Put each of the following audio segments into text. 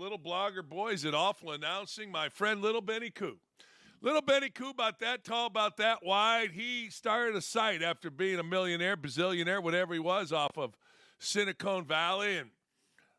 little blogger boys at Awful Announcing, my friend Little Benny Koo. Little Benny Koo, about that tall, about that wide. He started a site after being a millionaire, bazillionaire, whatever he was, off of Silicon Valley. And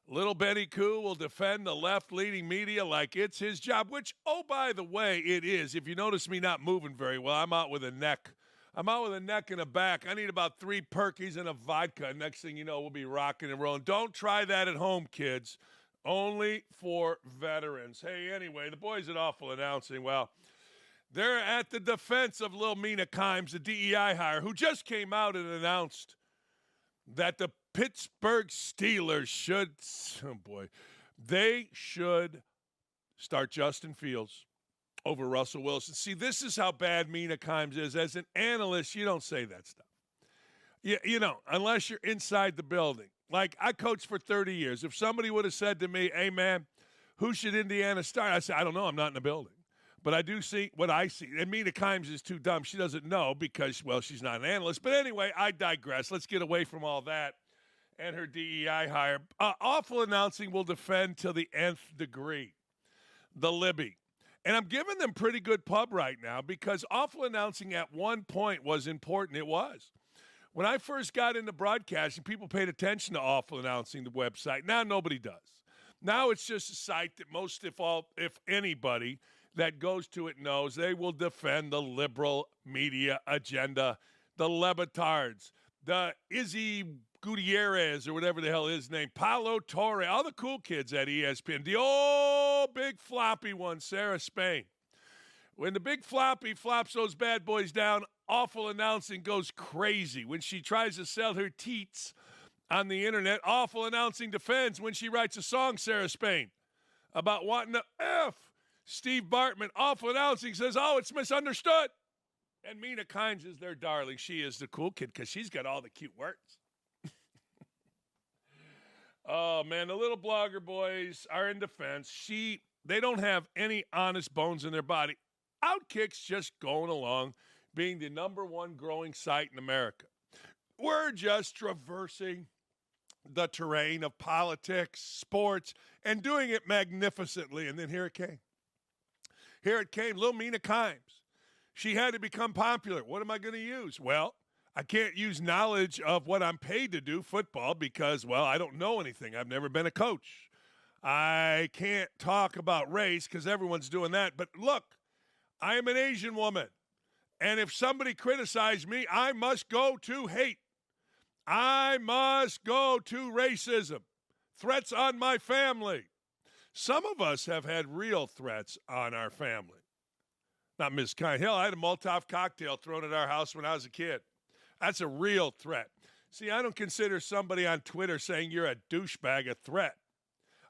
Little Benny Koo will defend the left-leaning media like it's his job, which, oh, by the way, it is. If you notice me not moving very well, I'm out with a neck. I'm out with a neck and a back. I need about 3 Perkies and a vodka. Next thing you know, we'll be rocking and rolling. Don't try that at home, kids. Only for veterans. Hey, anyway, the boys at Awful Announcing, well, they're at the defense of little Mina Kimes, the DEI hire, who just came out and announced that the Pittsburgh Steelers they should start Justin Fields over Russell Wilson. See, this is how bad Mina Kimes is. As an analyst, you don't say that stuff. You know, unless you're inside the building. Like, I coached for 30 years. If somebody would have said to me, hey, man, who should Indiana start? I said, I don't know. I'm not in the building. But I do see what I see. And Mina Kimes is too dumb. She doesn't know because, well, she's not an analyst. But anyway, I digress. Let's get away from all that and her DEI hire. Awful Announcing will defend to the nth degree the Libby. And I'm giving them pretty good pub right now because Awful Announcing at one point was important. It was. When I first got into broadcasting, people paid attention to Awful Announcing, the website. Now nobody does. Now it's just a site that most, if anybody that goes to it knows, they will defend the liberal media agenda, the Lebatards, the Izzy Gutierrez, or whatever the hell his name, Paulo Torre, all the cool kids at ESPN, the old big floppy one, Sarah Spain. When the big floppy flops those bad boys down, Awful Announcing goes crazy. When she tries to sell her teats on the internet, Awful Announcing defends when she writes a song, Sarah Spain, about wanting to F Steve Bartman. Awful Announcing says, oh, it's misunderstood. And Mina Kimes is their darling. She is the cool kid because she's got all the cute words. Oh, man, the little blogger boys are in defense. They don't have any honest bones in their body. OutKick's just going along being the number one growing site in America. We're just traversing the terrain of politics, sports, and doing it magnificently. And then here it came. Here it came, little Mina Kimes. She had to become popular. What am I going to use? Well, I can't use knowledge of what I'm paid to do, football, because, well, I don't know anything. I've never been a coach. I can't talk about race because everyone's doing that. But look, I am an Asian woman. And if somebody criticized me, I must go to hate. I must go to racism. Threats on my family. Some of us have had real threats on our family. Not Miss Kind. Hell, I had a Molotov cocktail thrown at our house when I was a kid. That's a real threat. See, I don't consider somebody on Twitter saying you're a douchebag a threat.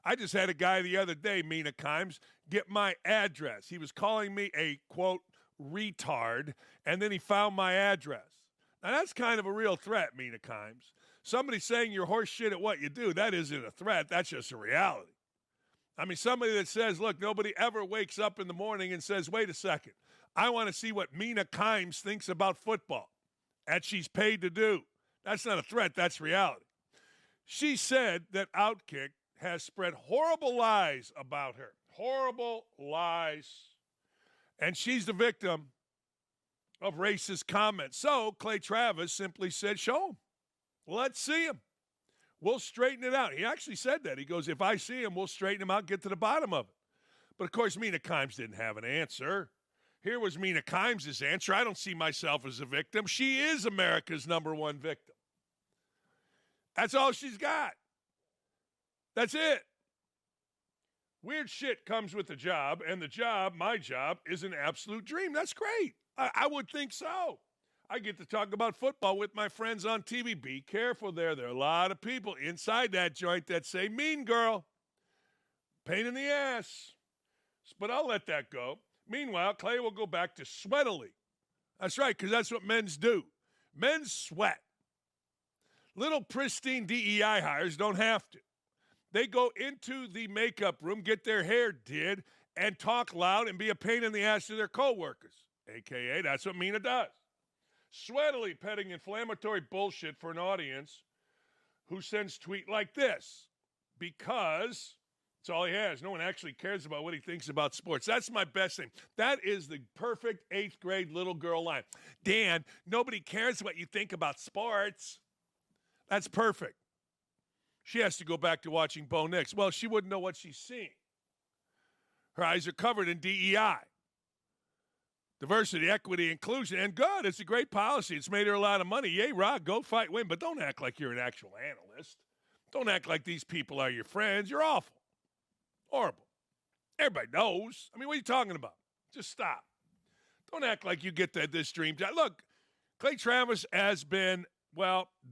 I just had a guy the other day, Mina Kimes, get my address. He was calling me a, quote, retard, and then he found my address. Now, that's kind of a real threat, Mina Kimes. Somebody saying you're horse shit at what you do, that isn't a threat. That's just a reality. I mean, somebody that says, look, nobody ever wakes up in the morning and says, wait a second, I want to see what Mina Kimes thinks about football, that she's paid to do. That's not a threat. That's reality. She said that OutKick has spread horrible lies about her. Horrible lies. And she's the victim of racist comments. So Clay Travis simply said, show him. Let's see him. We'll straighten it out. He actually said that. He goes, if I see him, we'll straighten him out, get to the bottom of it. But, of course, Mina Kimes didn't have an answer. Here was Mina Kimes' answer. I don't see myself as a victim. She is America's number one victim. That's all she's got. That's it. Weird shit comes with the job, and the job, my job, is an absolute dream. That's great. I would think so. I get to talk about football with my friends on TV. Be careful there. There are a lot of people inside that joint that say, mean girl, pain in the ass. But I'll let that go. Meanwhile, Clay will go back to sweatily. That's right, because that's what men's do. Men sweat. Little pristine DEI hires don't have to. They go into the makeup room, get their hair did, and talk loud and be a pain in the ass to their coworkers. AKA, that's what Mina does. Sweatily petting inflammatory bullshit for an audience who sends tweet like this. Because That's all he has. No one actually cares about what he thinks about sports. That's my best thing. That is the perfect 8th grade little girl line. Dan, nobody cares what you think about sports. That's perfect. She has to go back to watching Bo Nix. Well, she wouldn't know what she's seeing. Her eyes are covered in DEI. Diversity, equity, inclusion, and good. It's a great policy. It's made her a lot of money. Yay, Rod, go fight, win. But don't act like you're an actual analyst. Don't act like these people are your friends. You're awful. Horrible. Everybody knows. I mean, what are you talking about? Just stop. Don't act like you get this dream job. Look, Clay Travis has been,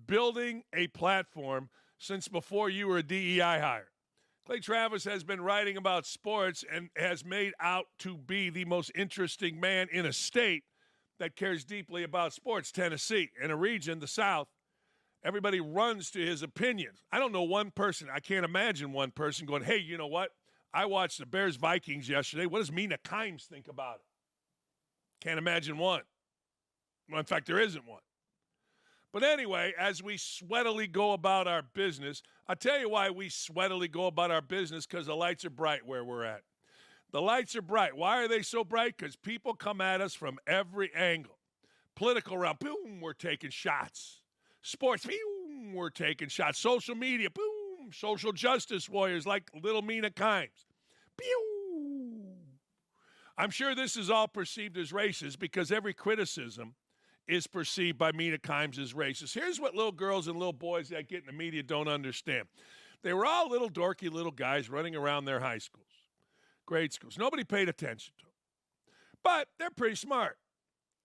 building a platform since before you were a DEI hire. Clay Travis has been writing about sports and has made out to be the most interesting man in a state that cares deeply about sports, Tennessee. In a region, the South, everybody runs to his opinions. I don't know one person. I can't imagine one person going, hey, you know what? I watched the Bears-Vikings yesterday. What does Mina Kimes think about it? Can't imagine one. Well, in fact, there isn't one. But anyway, as we sweatily go about our business, I'll tell you why we sweatily go about our business, because the lights are bright where we're at. The lights are bright. Why are they so bright? Because people come at us from every angle. Political realm, boom, we're taking shots. Sports, boom, we're taking shots. Social media, boom. Social justice warriors like little Mina Kimes. Pew! I'm sure this is all perceived as racist because every criticism is perceived by Mina Kimes as racist. Here's what little girls and little boys that get in the media don't understand. They were all little dorky little guys running around their high schools, grade schools. Nobody paid attention to them. But they're pretty smart.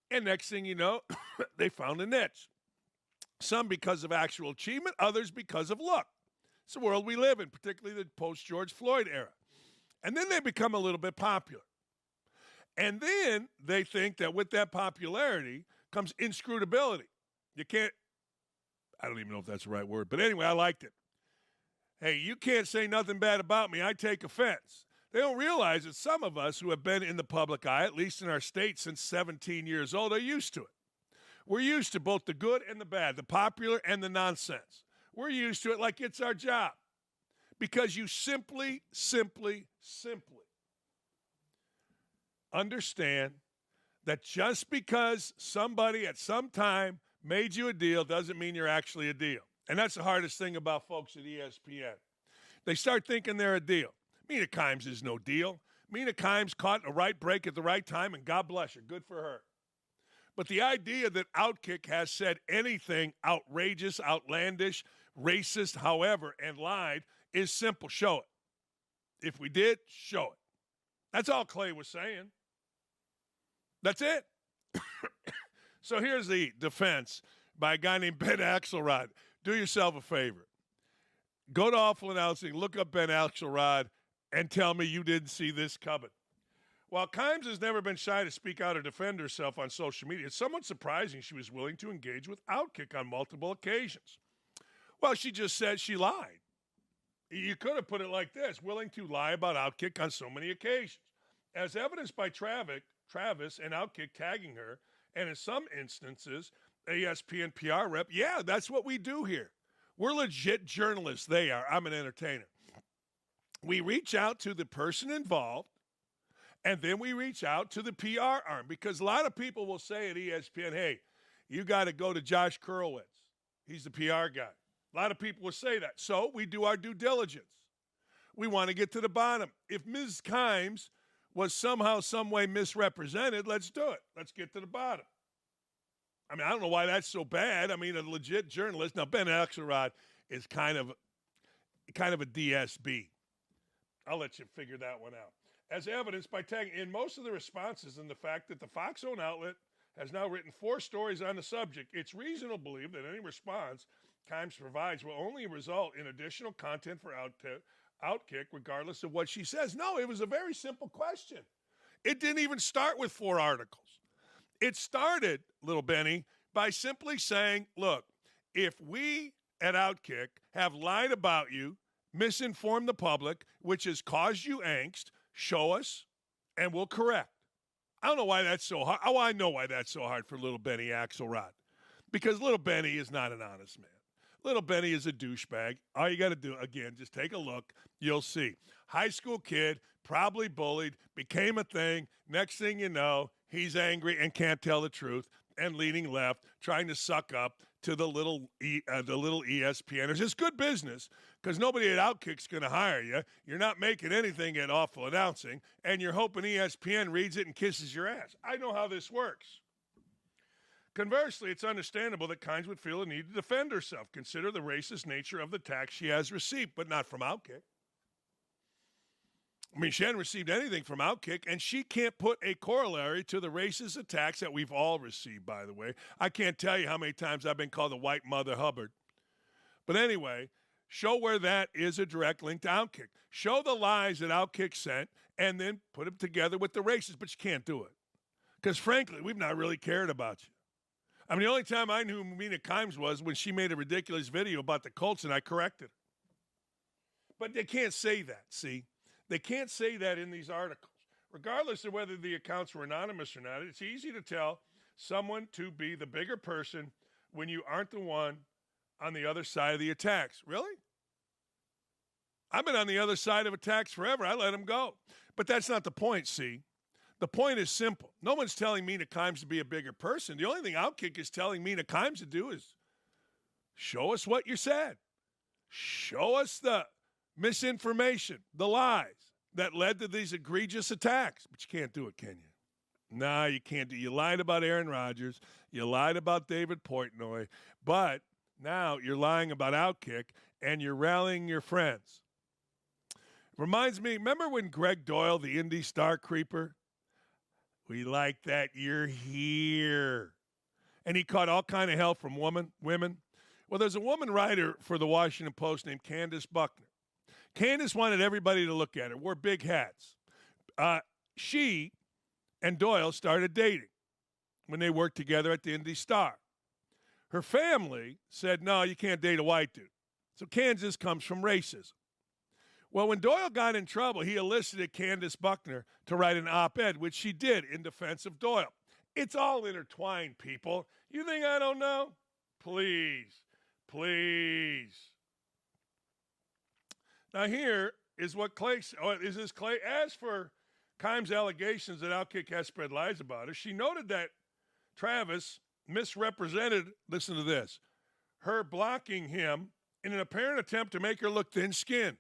And next thing you know, they found a niche. Some because of actual achievement, others because of luck. It's the world we live in, particularly the post-George Floyd era. And then they become a little bit popular. And then they think that with that popularity comes inscrutability. You can't, I don't even know if that's the right word, but anyway, I liked it. Hey, you can't say nothing bad about me. I take offense. They don't realize that some of us who have been in the public eye, at least in our state since 17 years old, are used to it. We're used to both the good and the bad, the popular and the nonsense. We're used to it like it's our job because you simply understand that just because somebody at some time made you a deal doesn't mean you're actually a deal. And that's the hardest thing about folks at ESPN. They start thinking they're a deal. Mina Kimes is no deal. Mina Kimes caught a right break at the right time, and God bless her. Good for her. But the idea that OutKick has said anything outrageous, outlandish, racist, however, and lied is simple. Show it. If we did, show it. That's all Clay was saying. That's it. So here's the defense by a guy named Ben Axelrod. Do yourself a favor. Go to Awful Announcing, look up Ben Axelrod, and tell me you didn't see this coming. While Kimes has never been shy to speak out or defend herself on social media, it's somewhat surprising she was willing to engage with OutKick on multiple occasions. Well, she just said she lied. You could have put it like this, willing to lie about OutKick on so many occasions. As evidenced by Travis and OutKick tagging her, and in some instances, ESPN PR rep, yeah, that's what we do here. We're legit journalists. They are. I'm an entertainer. We reach out to the person involved, and then we reach out to the PR arm, because a lot of people will say at ESPN, hey, you got to go to Josh Kurowitz. He's the PR guy. A lot of people will say that. So we do our due diligence. We want to get to the bottom. If Ms. Kimes was somehow, some way misrepresented, let's do it. Let's get to the bottom. I mean, I don't know why that's so bad. I mean, a legit journalist. Now, Ben Axelrod is kind of a DSB. I'll let you figure that one out. As evidenced by tagging in most of the responses and the fact that the Fox-owned outlet has now written 4 stories on the subject, it's reasonable to believe that any response Kimes provides will only result in additional content for OutKick, regardless of what she says. No, it was a very simple question. It didn't even start with 4 articles. It started, little Benny, by simply saying, look, if we at OutKick have lied about you, misinformed the public, which has caused you angst, show us, and we'll correct. I don't know why that's so hard. Oh, I know why that's so hard for little Benny Axelrod. Because little Benny is not an honest man. Little Benny is a douchebag. All you got to do, again, just take a look. You'll see. High school kid, probably bullied, became a thing. Next thing you know, he's angry and can't tell the truth and leaning left, trying to suck up to the little ESPNers. It's good business because nobody at OutKick's going to hire you. You're not making anything at awful announcing, and you're hoping ESPN reads it and kisses your ass. I know how this works. Conversely, it's understandable that Kimes would feel a need to defend herself, consider the racist nature of the attacks she has received, but not from OutKick. I mean, she hadn't received anything from OutKick, and she can't put a corollary to the racist attacks that we've all received, by the way. I can't tell you how many times I've been called a white Mother Hubbard. But anyway, show where that is a direct link to OutKick. Show the lies that OutKick sent, and then put them together with the racists, but you can't do it. Because, frankly, we've not really cared about you. I mean, the only time I knew who Mina Kimes was when she made a ridiculous video about the Colts, and I corrected her. But they can't say that, see? They can't say that in these articles. Regardless of whether the accounts were anonymous or not, it's easy to tell someone to be the bigger person when you aren't the one on the other side of the attacks. Really? I've been on the other side of attacks forever. I let them go. But that's not the point, see? The point is simple. No one's telling Mina Kimes to be a bigger person. The only thing OutKick is telling Mina Kimes to do is show us what you said. Show us the misinformation, the lies that led to these egregious attacks. But you can't do it, can you? Nah, you can't do it. You lied about Aaron Rodgers. You lied about David Portnoy. But now you're lying about OutKick, and you're rallying your friends. Reminds me, remember when Greg Doyle, the Indy Star Creeper, we like that you're here. And he caught all kind of hell from women. Well, there's a woman writer for the Washington Post named Candace Buckner. Candace wanted everybody to look at her, wore big hats. She and Doyle started dating when they worked together at the Indy Star. Her family said, no, you can't date a white dude. So Kansas comes from racism. Well, when Doyle got in trouble, he elicited Candace Buckner to write an op-ed, which she did in defense of Doyle. It's all intertwined, people. You think I don't know? Please. Now here is what Clay is Clay. As for Kimes' allegations that OutKick has spread lies about her, she noted that Travis misrepresented, listen to this, her blocking him in an apparent attempt to make her look thin-skinned.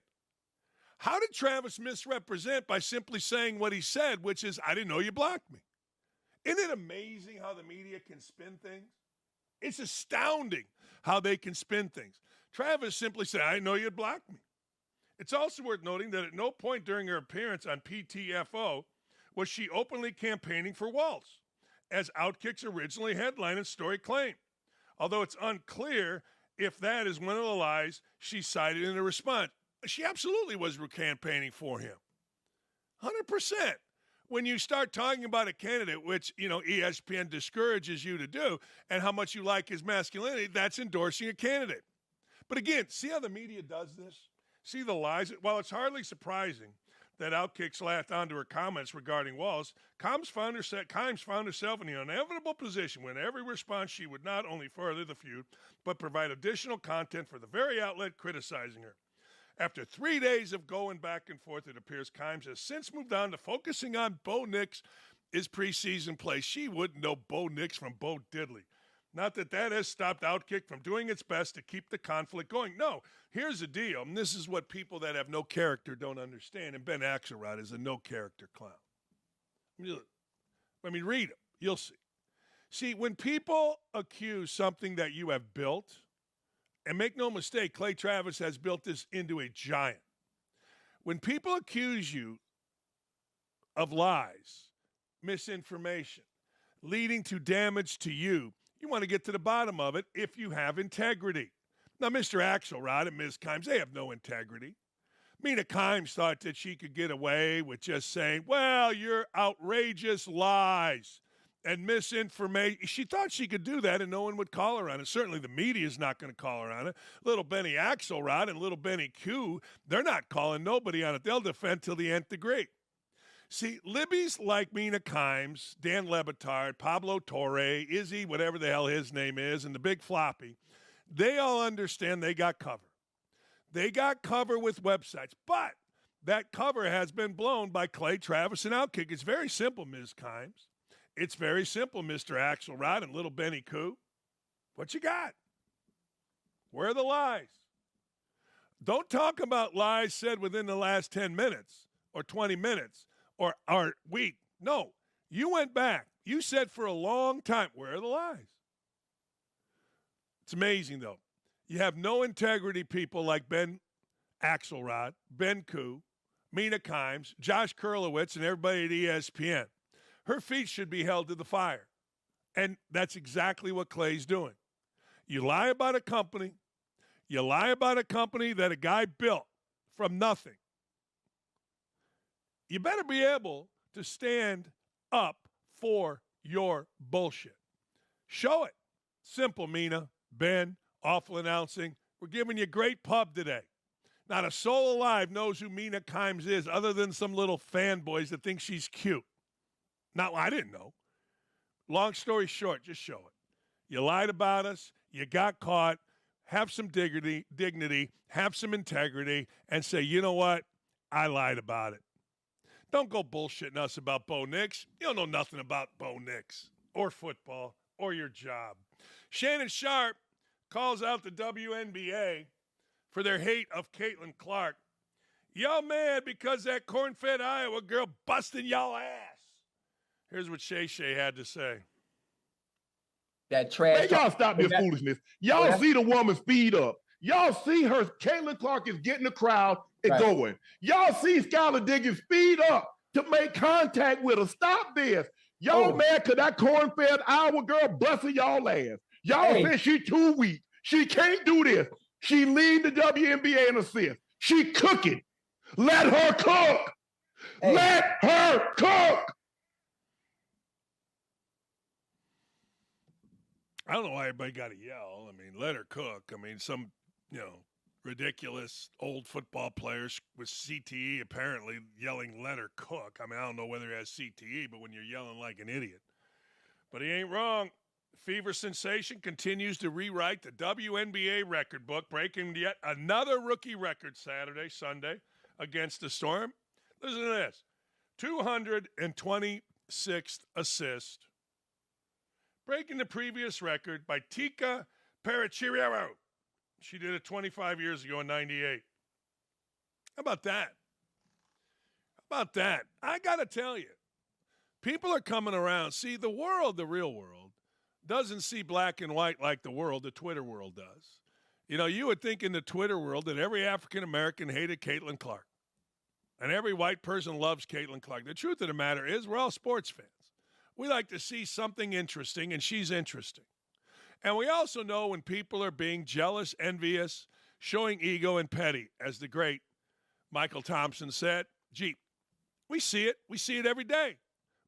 How did Travis misrepresent by simply saying what he said, which is, I didn't know you blocked me? Isn't it amazing how the media can spin things? It's astounding how they can spin things. Travis simply said, I didn't know you'd blocked me. It's also worth noting that at no point during her appearance on PTFO was she openly campaigning for Waltz, as OutKick's originally headline and story claimed, although it's unclear if that is one of the lies she cited in her response. She absolutely was campaigning for him. 100%. When you start talking about a candidate, which, ESPN discourages you to do, and how much you like his masculinity, that's endorsing a candidate. But again, see how the media does this? See the lies? While it's hardly surprising that OutKick latched onto her comments regarding Walls, Kimes found herself in the inevitable position when every response she would not only further the feud, but provide additional content for the very outlet criticizing her. After 3 days of going back and forth, it appears Kimes has since moved on to focusing on Bo Nix' preseason play. She wouldn't know Bo Nix from Bo Diddley. Not that has stopped OutKick from doing its best to keep the conflict going. No, here's the deal, and this is what people that have no character don't understand, and Ben Axelrod is a no-character clown. I mean, read him. You'll see. See, when people accuse something that you have built, and make no mistake, Clay Travis has built this into a giant. When people accuse you of lies, misinformation, leading to damage to you, you want to get to the bottom of it if you have integrity. Now, Mr. Axelrod and Ms. Kimes, they have no integrity. Mina Kimes thought that she could get away with just saying, well, you're outrageous lies and misinformation. She thought she could do that and no one would call her on it. Certainly the media is not going to call her on it. Little Benny Axelrod and little Benny Q, they're not calling nobody on it. They'll defend till the nth degree. See, Libby's like Mina Kimes, Dan Le Batard, Pablo Torre, Izzy, whatever the hell his name is, and the big floppy. They all understand they got cover. They got cover with websites, but that cover has been blown by Clay Travis and OutKick. It's very simple, Ms. Kimes. It's very simple, Mr. Axelrod and little Benny Koo. What you got? Where are the lies? Don't talk about lies said within the last 10 minutes or 20 minutes or week. No, you went back. You said for a long time, where are the lies? It's amazing, though. You have no integrity people like Ben Axelrod, Ben Koo, Mina Kimes, Josh Kurlowitz, and everybody at ESPN. Her feet should be held to the fire. And that's exactly what Clay's doing. You lie about a company. You lie about a company that a guy built from nothing. You better be able to stand up for your bullshit. Show it. Simple, Mina, Ben, awful announcing. We're giving you great pub today. Not a soul alive knows who Mina Kimes is other than some little fanboys that think she's cute. Now, I didn't know. Long story short, just show it. You lied about us. You got caught. Have some dignity, have some integrity, and say, you know what? I lied about it. Don't go bullshitting us about Bo Nix. You don't know nothing about Bo Nix or football or your job. Shannon Sharp calls out the WNBA for their hate of Caitlin Clark. Y'all mad because that corn-fed Iowa girl busting y'all ass. Here's what Shay Shay had to say. That trash. Man, y'all stop this foolishness. Y'all see the woman speed up. Y'all see her. Caitlin Clark is getting the crowd and going. Y'all see Skylar Diggins speed up to make contact with her. Stop this. Y'all mad because that corn-fed Iowa girl busting y'all ass. Y'all said she too weak. She can't do this. She lead the WNBA in assists. She cooking. Let her cook. Let her cook. I don't know why everybody got to yell. I mean, let her cook. I mean, some, ridiculous old football players with CTE apparently yelling, let her cook. I mean, I don't know whether he has CTE, but when you're yelling like an idiot. But he ain't wrong. Fever sensation continues to rewrite the WNBA record book, breaking yet another rookie record Sunday against the Storm. Listen to this. 226th assist. Breaking the previous record by Tika Perichiriero. She did it 25 years ago in 98. How about that? I got to tell you, people are coming around. See, the world, the real world, doesn't see black and white like the Twitter world does. You would think in the Twitter world that every African-American hated Caitlin Clark. And every white person loves Caitlin Clark. The truth of the matter is we're all sports fans. We like to see something interesting, and she's interesting. And we also know when people are being jealous, envious, showing ego, and petty, as the great Michael Thompson said. Gee, we see it. We see it every day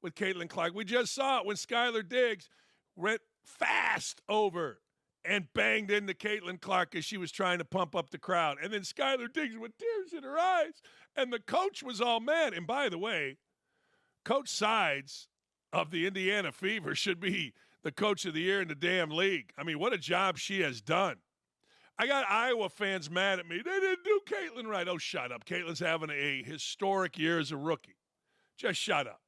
with Caitlin Clark. We just saw it when Skylar Diggs went fast over and banged into Caitlin Clark as she was trying to pump up the crowd. And then Skylar Diggs with tears in her eyes, and the coach was all mad. And by the way, Coach Sides of the Indiana Fever should be the coach of the year in the damn league. I mean, what a job she has done. I got Iowa fans mad at me. They didn't do Caitlin right. Oh, shut up. Caitlin's having a historic year as a rookie. Just shut up.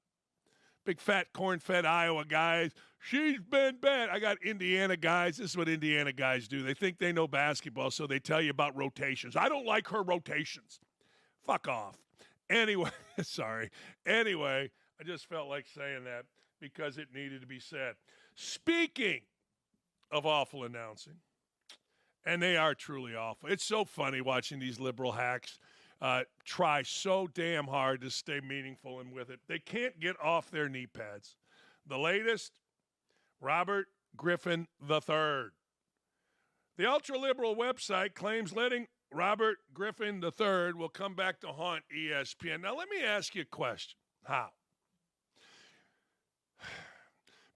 Big fat corn-fed Iowa guys. She's been bad. I got Indiana guys. This is what Indiana guys do. They think they know basketball, so they tell you about rotations. I don't like her rotations. Fuck off. Anyway, sorry. Anyway, I just felt like saying that because it needed to be said. Speaking of awful announcing, and they are truly awful. It's so funny watching these liberal hacks try so damn hard to stay meaningful and with it. They can't get off their knee pads. The latest, Robert Griffin III. The ultra-liberal website claims letting Robert Griffin III will come back to haunt ESPN. Now, let me ask you a question. How?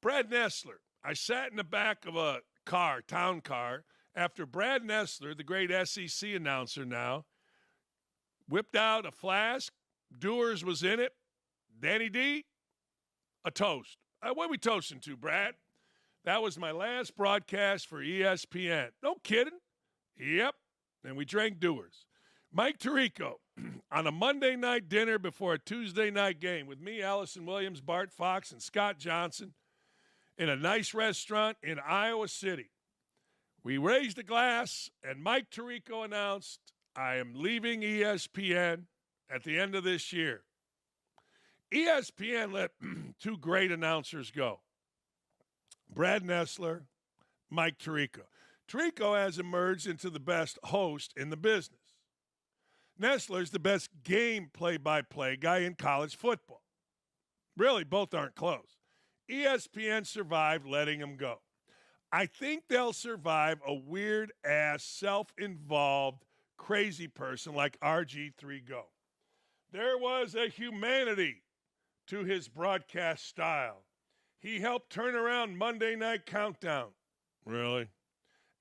Brad Nessler. I sat in the back of a car, town car, after Brad Nessler, the great SEC announcer now, whipped out a flask. Dewar's was in it. Danny D, a toast. What are we toasting to, Brad? That was my last broadcast for ESPN. No kidding. Yep. And we drank Dewar's. Mike Tirico on a Monday night dinner before a Tuesday night game with me, Allison Williams, Bart Fox, and Scott Johnson in a nice restaurant in Iowa City. We raised a glass, and Mike Tirico announced, I am leaving ESPN at the end of this year. ESPN let two great announcers go. Brad Nessler, Mike Tirico. Tirico has emerged into the best host in the business. Nessler's the best game play-by-play guy in college football. Really, both aren't close. ESPN survived letting him go. I think they'll survive a weird-ass, self-involved, crazy person like RG3 go. There was a humanity to his broadcast style. He helped turn around Monday Night Countdown. Really?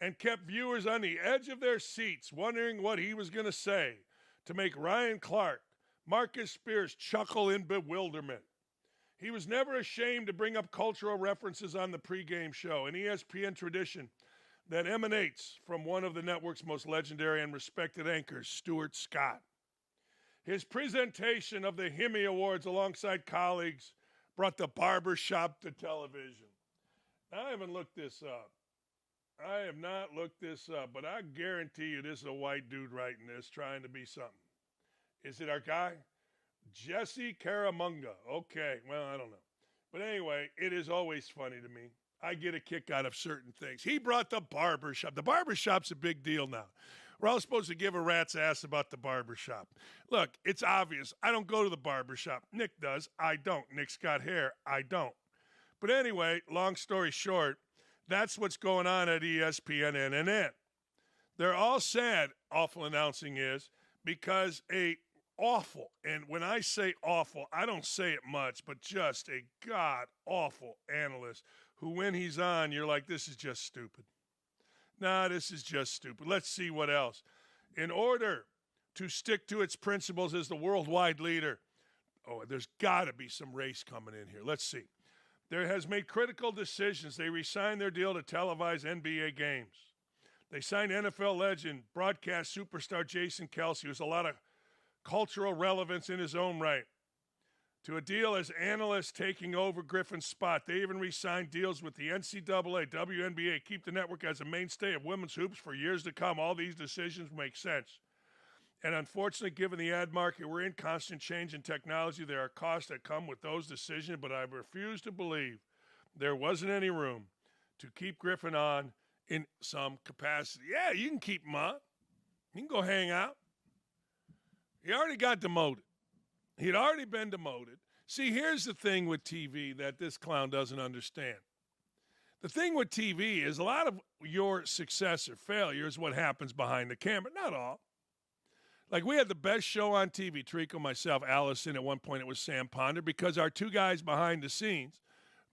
And kept viewers on the edge of their seats wondering what he was going to say to make Ryan Clark, Marcus Spears chuckle in bewilderment. He was never ashamed to bring up cultural references on the pregame show, an ESPN tradition that emanates from one of the network's most legendary and respected anchors, Stuart Scott. His presentation of the Hemi Awards alongside colleagues brought the barbershop to television. I haven't looked this up. I have not looked this up, but I guarantee you this is a white dude writing this, trying to be something. Is it our guy? Jesse Caramunga. Okay, well, I don't know. But anyway, it is always funny to me. I get a kick out of certain things. He brought the barbershop. The barbershop's a big deal now. We're all supposed to give a rat's ass about the barbershop. Look, it's obvious. I don't go to the barbershop. Nick does. I don't. Nick's got hair. I don't. But anyway, long story short, that's what's going on at ESPN NNN. They're all sad, awful announcing is, because a awful, and when I say awful, I don't say it much, but just a god-awful analyst who, when he's on, you're like, this is just stupid. Nah, this is just stupid. Let's see what else. In order to stick to its principles as the worldwide leader, there's got to be some race coming in here. Let's see. There has made critical decisions. They re-signed their deal to televise NBA games. They signed NFL legend, broadcast superstar Jason Kelce, who has a lot of cultural relevance in his own right, to a deal as analyst taking over Griffin's spot. They even re-signed deals with the NCAA, WNBA, keep the network as a mainstay of women's hoops for years to come. All these decisions make sense. And unfortunately, given the ad market, we're in constant change in technology. There are costs that come with those decisions, but I refuse to believe there wasn't any room to keep Griffin on in some capacity. Yeah, you can keep him on. You can go hang out. He already got demoted. He'd already been demoted. See, here's the thing with TV that this clown doesn't understand. The thing with TV is a lot of your success or failure is what happens behind the camera. Not all. Like, we had the best show on TV, Tirico, myself, Allison. At one point, it was Sam Ponder, because our two guys behind the scenes,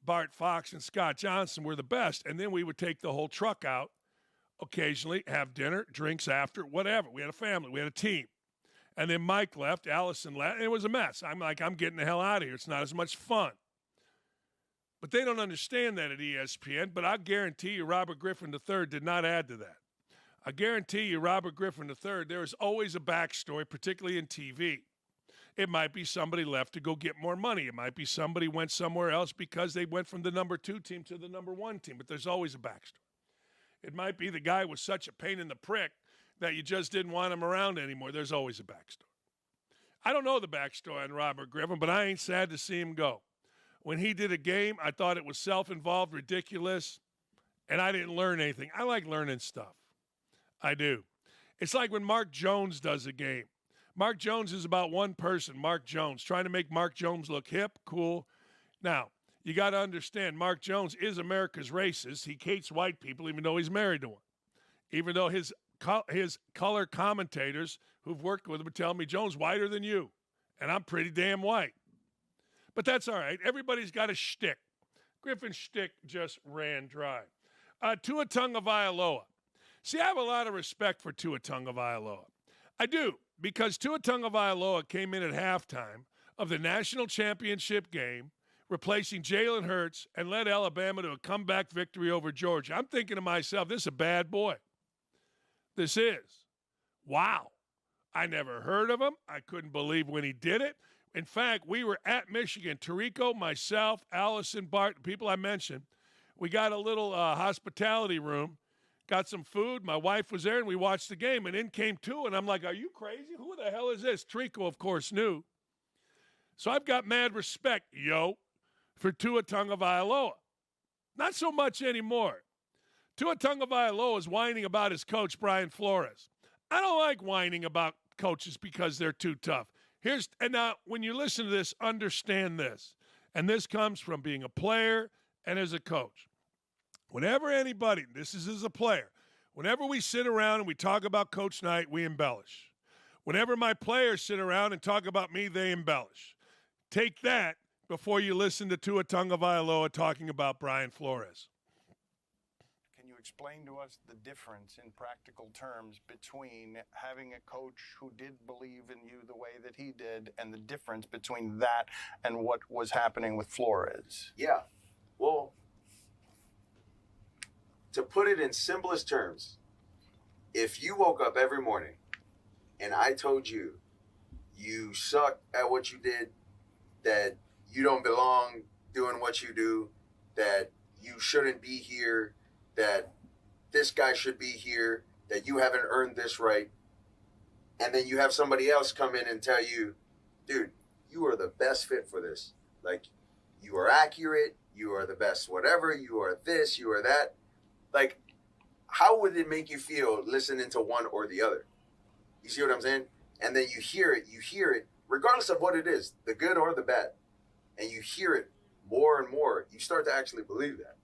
Bart Fox and Scott Johnson, were the best. And then we would take the whole truck out occasionally, have dinner, drinks after, whatever. We had a family. We had a team. And then Mike left, Allison left, and it was a mess. I'm like, I'm getting the hell out of here. It's not as much fun. But they don't understand that at ESPN, but I guarantee you Robert Griffin III did not add to that. I guarantee you Robert Griffin III, there is always a backstory, particularly in TV. It might be somebody left to go get more money. It might be somebody went somewhere else because they went from the number 2 team to the number 1 team, but there's always a backstory. It might be the guy was such a pain in the prick that you just didn't want him around anymore. There's always a backstory. I don't know the backstory on Robert Griffin, but I ain't sad to see him go. When he did a game, I thought it was self-involved, ridiculous, and I didn't learn anything. I like learning stuff. I do. It's like when Mark Jones does a game. Mark Jones is about one person, Mark Jones, trying to make Mark Jones look hip, cool. Now, you got to understand, Mark Jones is America's racist. He hates white people even though he's married to one. Even though his color commentators who've worked with him tell me, Jones, whiter than you. And I'm pretty damn white. But that's all right. Everybody's got a shtick. Griffin's shtick just ran dry. Tua Tagovailoa. See, I have a lot of respect for Tua Tagovailoa. I do, because Tua Tagovailoa came in at halftime of the national championship game, replacing Jalen Hurts, and led Alabama to a comeback victory over Georgia. I'm thinking to myself, this is a bad boy. This is. Wow. I never heard of him. I couldn't believe when he did it. In fact, we were at Michigan. Tirico, myself, Allison, Bart, the people I mentioned. We got a little hospitality room, got some food. My wife was there, and we watched the game. And in came Tua, and I'm like, are you crazy? Who the hell is this? Tirico, of course, knew. So I've got mad respect, for Tua Tagovailoa. Not so much anymore. Tua Tagovailoa is whining about his coach, Brian Flores. I don't like whining about coaches because they're too tough. And now, when you listen to this, understand this. And this comes from being a player and as a coach. Whenever anybody, this is as a player, whenever we sit around and we talk about Coach Knight, we embellish. Whenever my players sit around and talk about me, they embellish. Take that before you listen to Tua Tagovailoa talking about Brian Flores. Can you explain to us the difference in practical terms between having a coach who did believe in you the way that he did and the difference between that and what was happening with Flores? Yeah. Well, to put it in simplest terms, if you woke up every morning and I told you you suck at what you did, that you don't belong doing what you do, that you shouldn't be here, that this guy should be here, that you haven't earned this right, and then you have somebody else come in and tell you, dude, you are the best fit for this. Like, you are accurate, you are the best whatever, you are this, you are that. Like, how would it make you feel listening to one or the other? You see what I'm saying? And then you hear it, regardless of what it is, the good or the bad, and you hear it more and more, you start to actually believe that.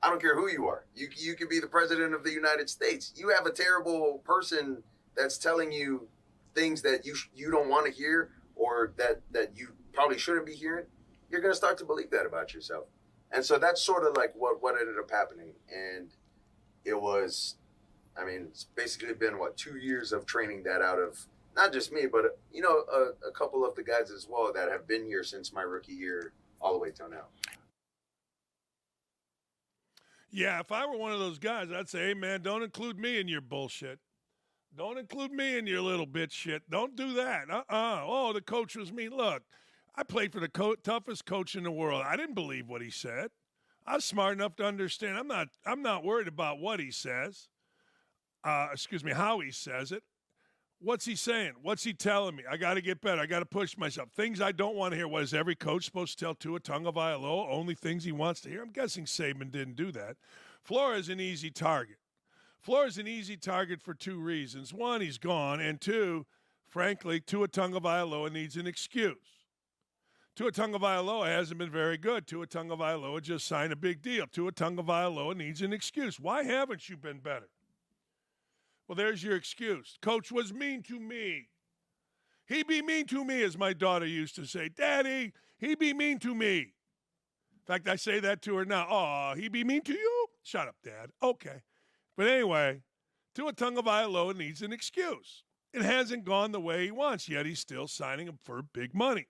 I don't care who you are. You could be the president of the United States. You have a terrible person that's telling you things that you don't want to hear, or that you probably shouldn't be hearing. You're going to start to believe that about yourself. And so that's sort of like what ended up happening. And it was, I mean, it's basically been, 2 years of training that out of not just me, but, a couple of the guys as well that have been here since my rookie year all the way till now. Yeah, if I were one of those guys, I'd say, hey, man, don't include me in your bullshit. Don't include me in your little bitch shit. Don't do that. Oh, the coach was mean. Look, I played for the toughest coach in the world. I didn't believe what he said. I was smart enough to understand. I'm not worried about what he says. How he says it. What's he saying? What's he telling me? I got to get better. I got to push myself. Things I don't want to hear. What is every coach supposed to tell Tua Tagovailoa? Only things he wants to hear? I'm guessing Saban didn't do that. Flores an easy target. Flores an easy target for two reasons. One, he's gone. And two, frankly, Tua Tagovailoa needs an excuse. Tua Tagovailoa hasn't been very good. Tua Tagovailoa just signed a big deal. Tua Tagovailoa needs an excuse. Why haven't you been better? Well, there's your excuse. Coach was mean to me. He be mean to me, as my daughter used to say. Daddy, he be mean to me. In fact, I say that to her now. Oh, he be mean to you? Shut up, Dad. Okay. But anyway, Tua Tagovailoa needs an excuse. It hasn't gone the way he wants, yet he's still signing him for big money.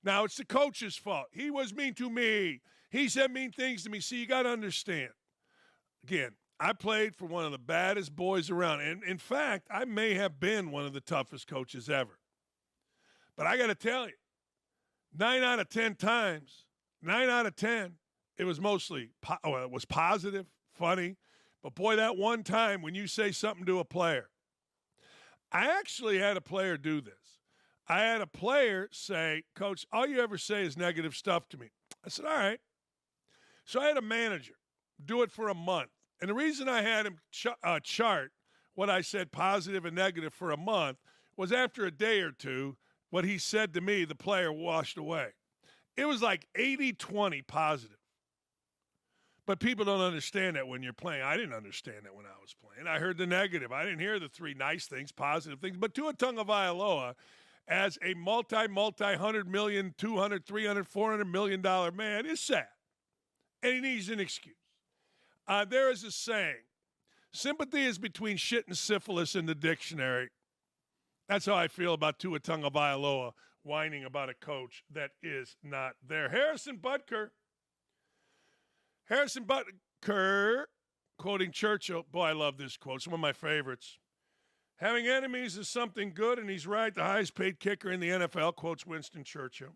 Now, it's the coach's fault. He was mean to me. He said mean things to me. See, you got to understand. Again, I played for one of the baddest boys around. And in fact, I may have been one of the toughest coaches ever. But I got to tell you, 9 out of 10 times, 9 out of 10, it was mostly it was positive, funny. But boy, that one time when you say something to a player, I actually had a player do this. I had a player say, Coach, all you ever say is negative stuff to me. I said, all right. So I had a manager do it for a month. And the reason I had him chart what I said positive and negative for a month was after a day or two, what he said to me, the player washed away. It was like 80-20 positive. But people don't understand that when you're playing. I didn't understand that when I was playing. I heard the negative. I didn't hear the three nice things, positive things. But Tua Tagovailoa, as a multi-$100 million, $200, $300, $400 million man, is sad. And he needs an excuse. There is a saying, sympathy is between shit and syphilis in the dictionary. That's how I feel about Tua Tagovailoa whining about a coach that is not there. Harrison Butker, quoting Churchill. Boy, I love this quote. It's one of my favorites. Having enemies is something good, and he's right. The highest paid kicker in the NFL, quotes Winston Churchill,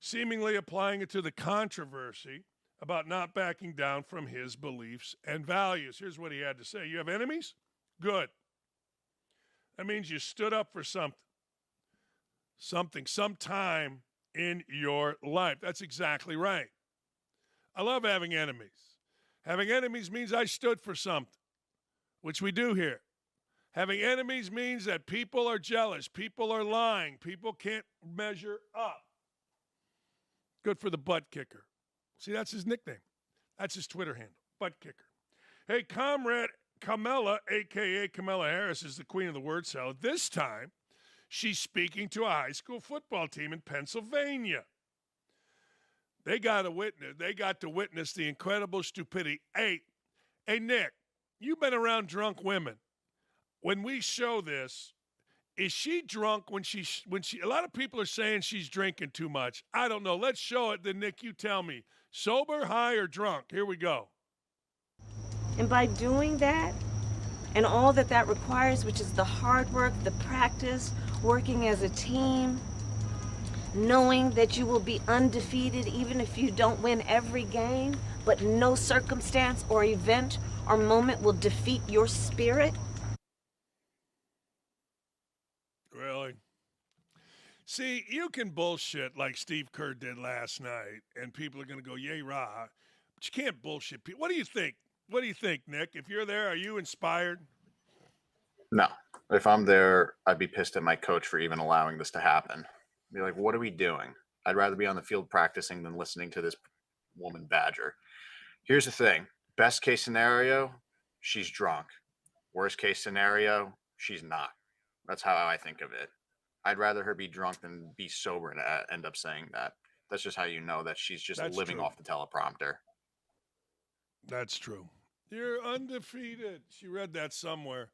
seemingly applying it to the controversy about not backing down from his beliefs and values. Here's what he had to say. You have enemies? Good. That means you stood up for sometime in your life. That's exactly right. I love having enemies. Having enemies means I stood for something, which we do here. Having enemies means that people are jealous, people are lying, people can't measure up. Good for the butt kicker. See, that's his nickname. That's his Twitter handle, butt kicker. Hey, comrade Kamala, a.k.a. Kamala Harris, is the queen of the word salad. This time, she's speaking to a high school football team in Pennsylvania. They got to witness the incredible stupidity. Hey, Nick, you've been around drunk women. When we show this, is she drunk when she a lot of people are saying she's drinking too much. I don't know. Let's show it. Then, Nick, you tell me. Sober, high, or drunk? Here we go. And by doing that, and all that requires, which is the hard work, the practice, working as a team, knowing that you will be undefeated even if you don't win every game, but no circumstance or event or moment will defeat your spirit. Really? See, you can bullshit like Steve Kerr did last night, and people are going to go, yay, rah. But you can't bullshit people. What do you think? What do you think, Nick? If you're there, are you inspired? No. If I'm there, I'd be pissed at my coach for even allowing this to happen. Be like, what are we doing? I'd rather be on the field practicing than listening to this woman badger. Here's the thing. Best case scenario, she's drunk. Worst case scenario, she's not. That's how I think of it. I'd rather her be drunk than be sober and end up saying that. That's just how you know that she's just living off the teleprompter. That's true. You're undefeated. She read that somewhere.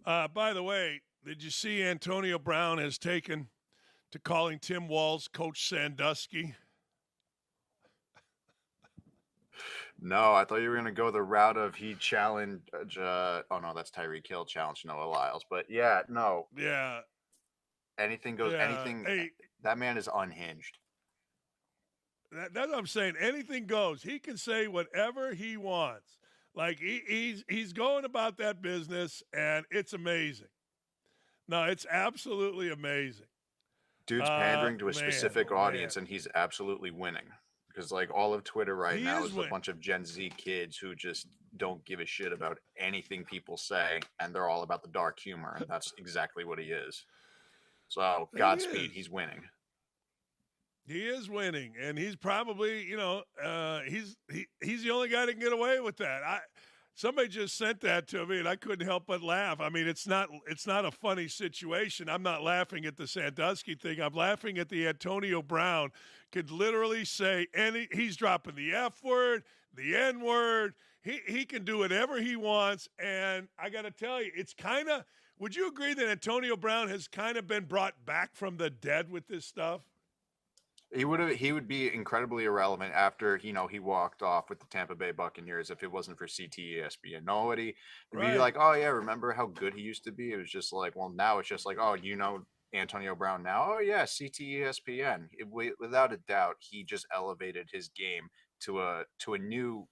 By the way, did you see Antonio Brown has taken to calling Tim Walz Coach Sandusky? No, I thought you were going to go the route of he challenged. Oh, no, that's Tyreek Hill challenged Noah Lyles. But yeah, no. Yeah. Anything goes. Yeah. Anything. Hey, that man is unhinged. That's what I'm saying. Anything goes. He can say whatever he wants. Like he's going about that business, and it's amazing. No, it's absolutely amazing. Dude's pandering to a specific audience, and he's absolutely winning. Because like all of Twitter right now is a bunch of Gen Z kids who just don't give a shit about anything people say, and they're all about the dark humor, and that's exactly what he is. So Godspeed, he's winning. He is winning, and he's probably, he's the only guy that can get away with that. Somebody just sent that to me, and I couldn't help but laugh. I mean, it's not a funny situation. I'm not laughing at the Sandusky thing. I'm laughing at the Antonio Brown could literally say he's dropping the F word, the N word. He can do whatever he wants, and I got to tell you, it's kind of. Would you agree that Antonio Brown has kind of been brought back from the dead with this stuff? He would be incredibly irrelevant after he walked off with the Tampa Bay Buccaneers if it wasn't for ESPN. Nobody would be like, oh yeah, remember how good he used to be? It was just like, well, now it's just like, oh, Antonio Brown now? Oh yeah, ESPN. Without a doubt, he just elevated his game to a new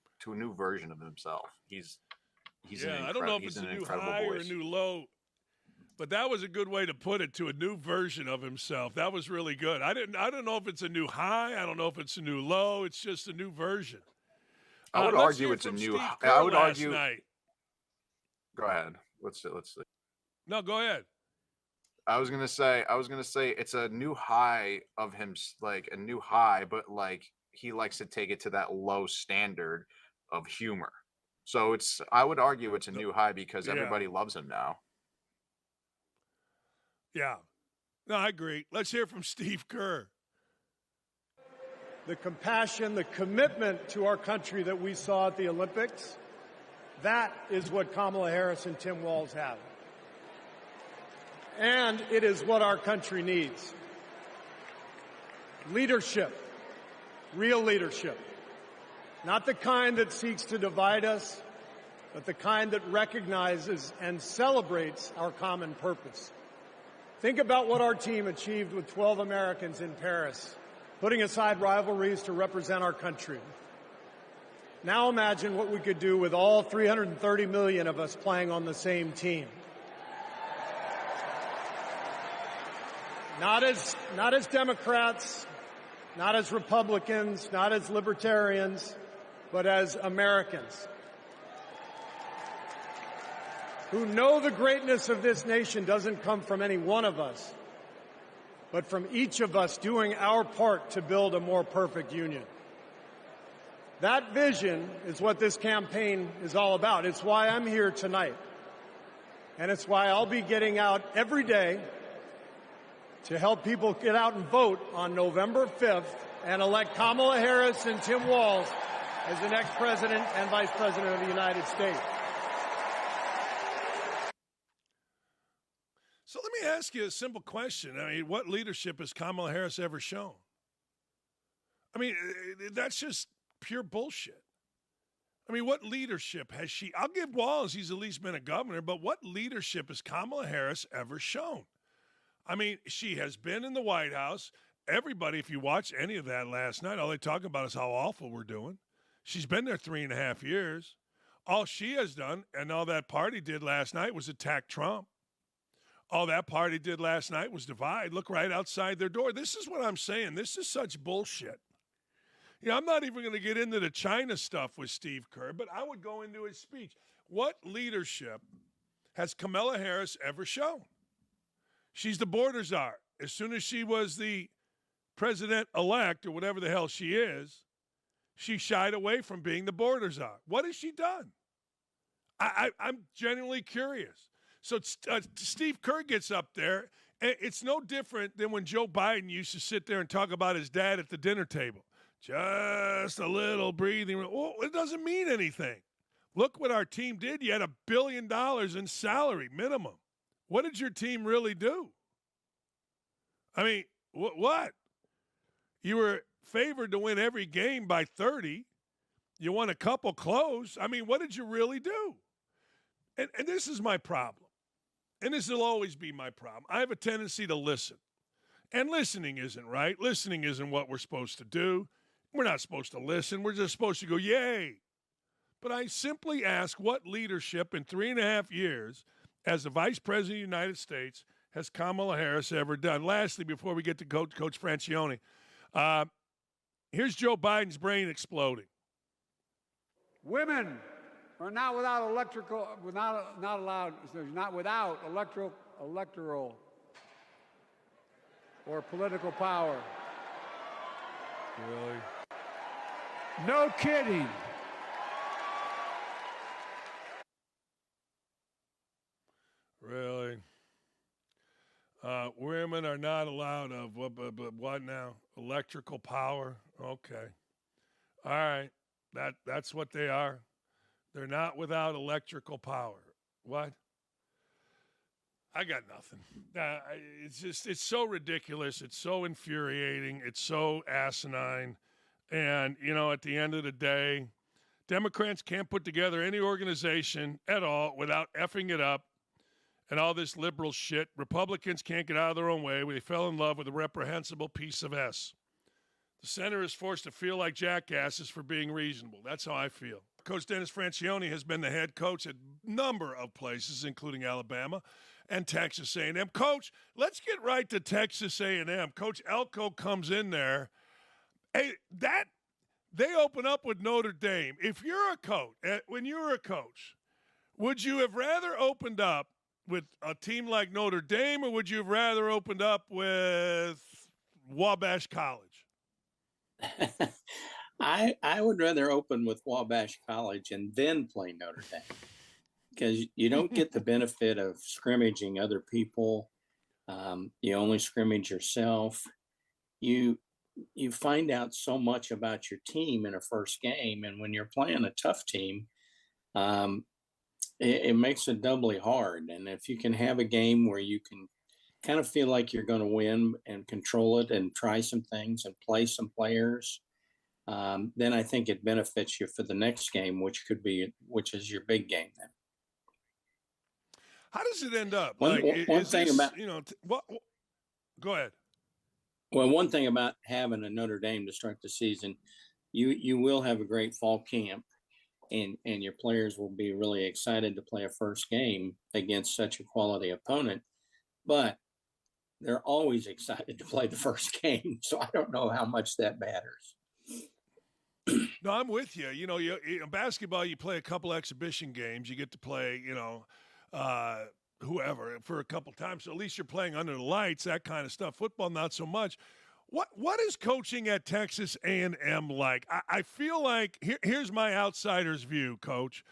version of himself. I don't know if it's a new high or a new low. But that was a good way to put it, to a new version of himself. That was really good. I don't know if it's a new high. I don't know if it's a new low. It's just a new version. I would argue it's a new high. I would argue. Night. Go ahead. Let's see. No, go ahead. I was gonna say it's a new high of him, like a new high, but like he likes to take it to that low standard of humor. So I would argue it's a new high because everybody loves him now. Yeah. No, I agree. Let's hear from Steve Kerr. The compassion, the commitment to our country that we saw at the Olympics, that is what Kamala Harris and Tim Walz have. And it is what our country needs. Leadership, real leadership, not the kind that seeks to divide us, but the kind that recognizes and celebrates our common purpose. Think about what our team achieved with 12 Americans in Paris, putting aside rivalries to represent our country. Now imagine what we could do with all 330 million of us playing on the same team. Not as Democrats, not as Republicans, not as libertarians, but as Americans who know the greatness of this nation doesn't come from any one of us, but from each of us doing our part to build a more perfect union. That vision is what this campaign is all about. It's why I'm here tonight. And it's why I'll be getting out every day to help people get out and vote on November 5th and elect Kamala Harris and Tim Walz as the next president and vice president of the United States. So let me ask you a simple question. I mean, what leadership has Kamala Harris ever shown? I mean, that's just pure bullshit. I mean, what leadership has she? I'll give Walz, he's at least been a governor, but what leadership has Kamala Harris ever shown? I mean, she has been in the White House. Everybody, if you watch any of that last night, all they talk about is how awful we're doing. She's been there 3.5 years. All she has done, and all that party did last night, was attack Trump. All that party did last night was divide. Look right outside their door. This is what I'm saying. This is such bullshit. Yeah, I'm not even going to get into the China stuff with Steve Kerr, but I would go into his speech. What leadership has Kamala Harris ever shown? She's the border czar. As soon as she was the president-elect, or whatever the hell she is, she shied away from being the border czar. What has she done? I'm genuinely curious. So Steve Kerr gets up there, and it's no different than when Joe Biden used to sit there and talk about his dad at the dinner table. Just a little breathing. Well, it doesn't mean anything. Look what our team did. You had $1 billion in salary minimum. What did your team really do? I mean, what? You were favored to win every game by 30. You won a couple close. I mean, what did you really do? And this is my problem. And this will always be my problem. I have a tendency to listen. And listening isn't right. Listening isn't what we're supposed to do. We're not supposed to listen. We're just supposed to go, yay. But I simply ask, what leadership in 3.5 years as the vice president of the United States has Kamala Harris ever done? Lastly, before we get to Coach Franchione, here's Joe Biden's brain exploding. Women are not without electoral or political power. Really? No kidding. Really? Women are not allowed of what now? Electrical power? Okay. All right. That's what they are. They're not without electrical power. What? I got nothing. It's so ridiculous. It's so infuriating. It's so asinine. And, at the end of the day, Democrats can't put together any organization at all without effing it up and all this liberal shit. Republicans can't get out of their own way. They fell in love with a reprehensible piece of S. The center is forced to feel like jackasses for being reasonable. That's how I feel. Coach Dennis Franchione has been the head coach at a number of places, including Alabama and Texas A&M. Coach, let's get right to Texas A&M. Coach Elko comes in there. Hey, they open up with Notre Dame. If you're a coach, when you were a coach, would you have rather opened up with a team like Notre Dame, or would you have rather opened up with Wabash College? I would rather open with Wabash College and then play Notre Dame, because you don't get the benefit of scrimmaging other people. You only scrimmage yourself. You find out so much about your team in a first game, and when you're playing a tough team, it makes it doubly hard. And if you can have a game where you can kind of feel like you're going to win and control it and try some things and play some players, then I think it benefits you for the next game, which is your big game then. How does it end up? One thing about go ahead. Well, one thing about having a Notre Dame to start the season, you will have a great fall camp, and your players will be really excited to play a first game against such a quality opponent. But they're always excited to play the first game, so I don't know how much that matters. No, I'm with you. In basketball, you play a couple exhibition games. You get to play, whoever for a couple times. So at least you're playing under the lights, that kind of stuff. Football, not so much. What is coaching at Texas A&M like? I feel like here's my outsider's view, Coach.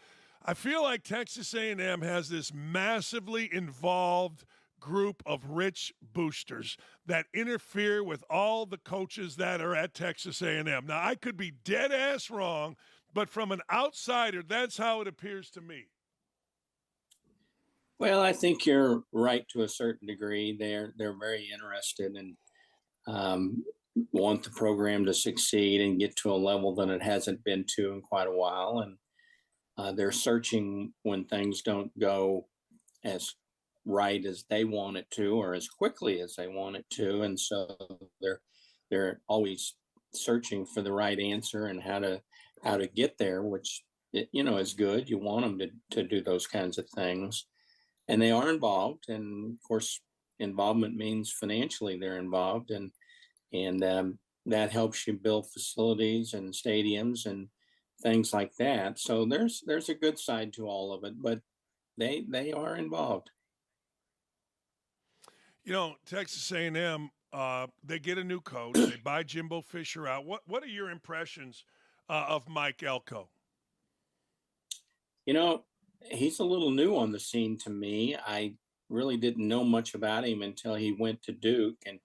I feel like Texas A&M has this massively involved group of rich boosters that interfere with all the coaches that are at Texas A&M. Now, I could be dead ass wrong, but from an outsider, that's how it appears to me. Well, I think you're right to a certain degree. They're very interested and want the program to succeed and get to a level that it hasn't been to in quite a while. And they're searching when things don't go as right as they want it to or as quickly as they want it to. And so they're always searching for the right answer and how to get there, which, is good. You want them to do those kinds of things. And they are involved. And of course, involvement means financially they're involved. And that helps you build facilities and stadiums and things like that. So there's a good side to all of it, but they are involved. Texas A&M, they get a new coach. They buy Jimbo Fisher out. What are your impressions of Mike Elko? He's a little new on the scene to me. I really didn't know much about him until he went to Duke, and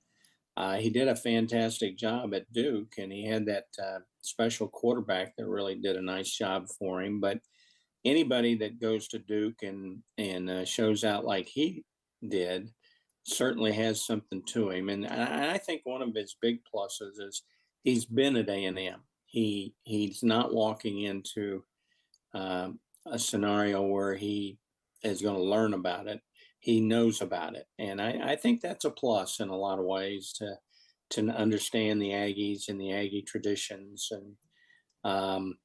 he did a fantastic job at Duke, and he had that special quarterback that really did a nice job for him. But anybody that goes to Duke and shows out like he did certainly has something to him. And I think one of his big pluses is he's been at A&M. He's not walking into a scenario where he is going to learn about it. He knows about it. And I think that's a plus in a lot of ways to understand the Aggies and the Aggie traditions and,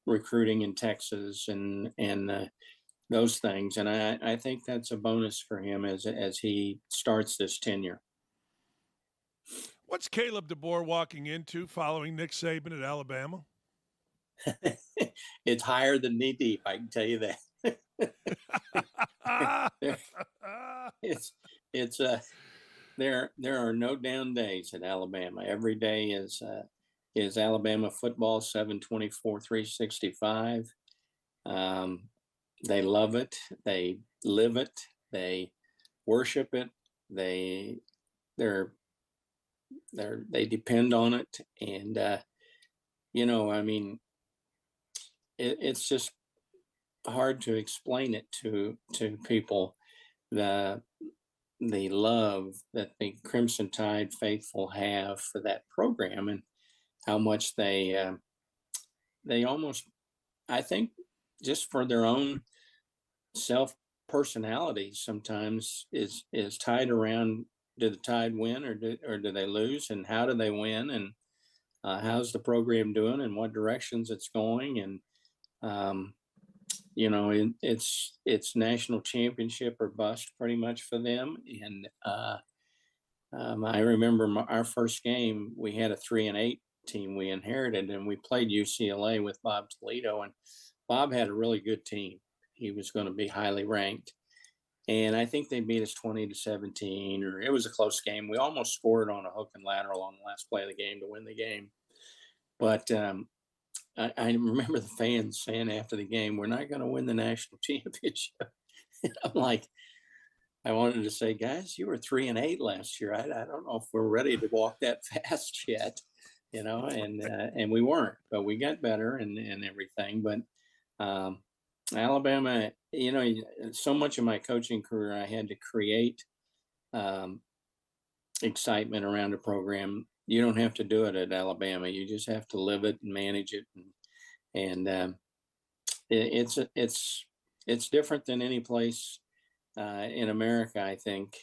recruiting in Texas and those things. And I think that's a bonus for him as he starts this tenure. What's Caleb DeBoer walking into following Nick Saban at Alabama? It's higher than knee deep, I can tell you that. There are no down days at Alabama. Every day is Alabama football, 7/24, 365. They love it. They live it. They worship it. They depend on it. And it's just hard to explain it to people, the love that the Crimson Tide faithful have for that program and how much they almost, I think, just for their own self personalities sometimes is tied around, do the Tide win or do they lose, and how do they win, and how's the program doing and what directions it's going. And it's national championship or bust pretty much for them. And I remember our first game, we had a 3-8 team we inherited, and we played UCLA with Bob Toledo, and Bob had a really good team. He was going to be highly ranked. And I think they beat us 20-17, or it was a close game. We almost scored on a hook and lateral on the last play of the game to win the game. But I remember the fans saying after the game, we're not going to win the national championship. I'm like, I wanted to say, guys, you were 3-8 last year. I don't know if we're ready to walk that fast yet, and we weren't, but we got better and everything. But Alabama, so much of my coaching career, I had to create excitement around a program. You don't have to do it at Alabama. You just have to live it and manage it, and it's different than any place in America, I think,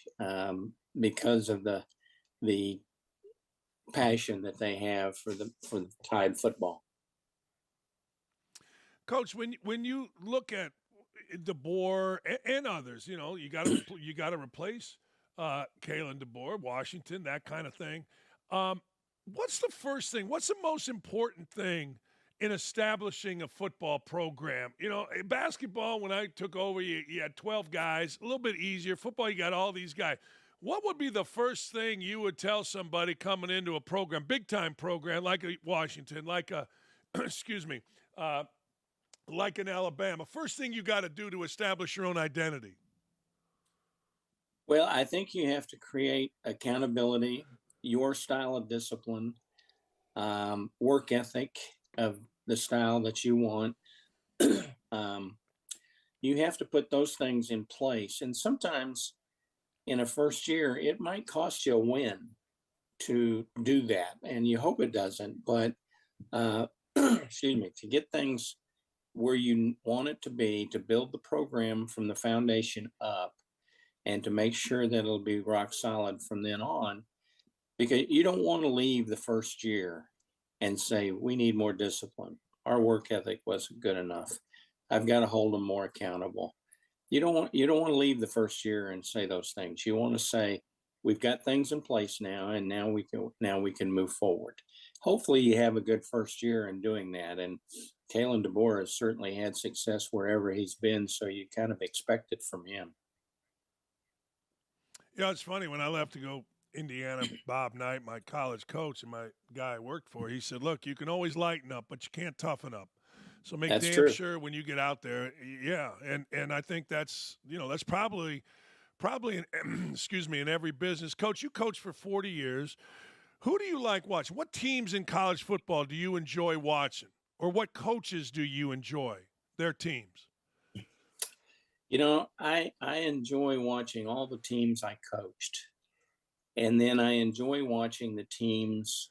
because of the passion that they have for the Tide football. Coach, when you look at DeBoer and others, you know, you got to replace Kalen DeBoer, Washington, that kind of thing. What's the first thing? What's the most important thing in establishing a football program? You know, in basketball, when I took over, you had 12 guys, a little bit easier. Football, you got all these guys. What would be the first thing you would tell somebody coming into a program, big-time program like a Washington, like a, excuse me, like in Alabama? First thing you got to do to establish your own identity. Well, I think you have to create accountability, your style of discipline, work ethic of the style that you want. You have to put those things in place. And sometimes in a first year, it might cost you a win to do that. And you hope it doesn't. But, excuse me, to get things where you want it to be, to build the program from the foundation up, and to make sure that it'll be rock solid from then on, because you don't want to leave the first year and say, we need more discipline. Our work ethic wasn't good enough. I've got to hold them more accountable. You don't want to leave the first year and say those things. You want to say, we've got things in place now, and now we can move forward. Hopefully you have a good first year in doing that. And Kalen DeBoer has certainly had success wherever he's been, so you kind of expect it from him. Yeah, it's funny. When I left to go Indiana, Bob Knight, my college coach and my guy I worked for, he said, look, you can always lighten up, but you can't toughen up. So make That's damn true. sure when you get out there, yeah. And I think that's probably excuse me, in every business. Coach, you coached for 40 years. Who do you like watching? What teams in college football do you enjoy watching? Or what coaches do you enjoy their teams? You know, I enjoy watching all the teams I coached. And then I enjoy watching the teams.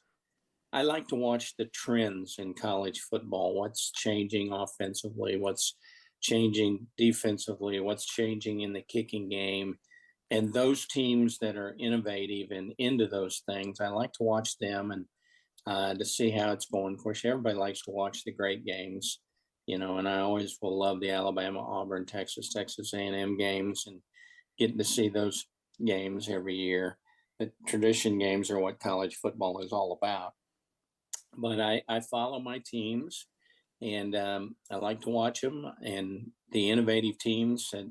I like to watch the trends in college football, what's changing offensively, what's changing defensively, what's changing in the kicking game. And those teams that are innovative and into those things, I like to watch them and to see how it's going. Of course, everybody likes to watch the great games, you know, and I always will love the Alabama, Auburn, Texas A&M games, and getting to see those games every year. The tradition games are what college football is all about. But I follow my teams, and I like to watch them, and the innovative teams that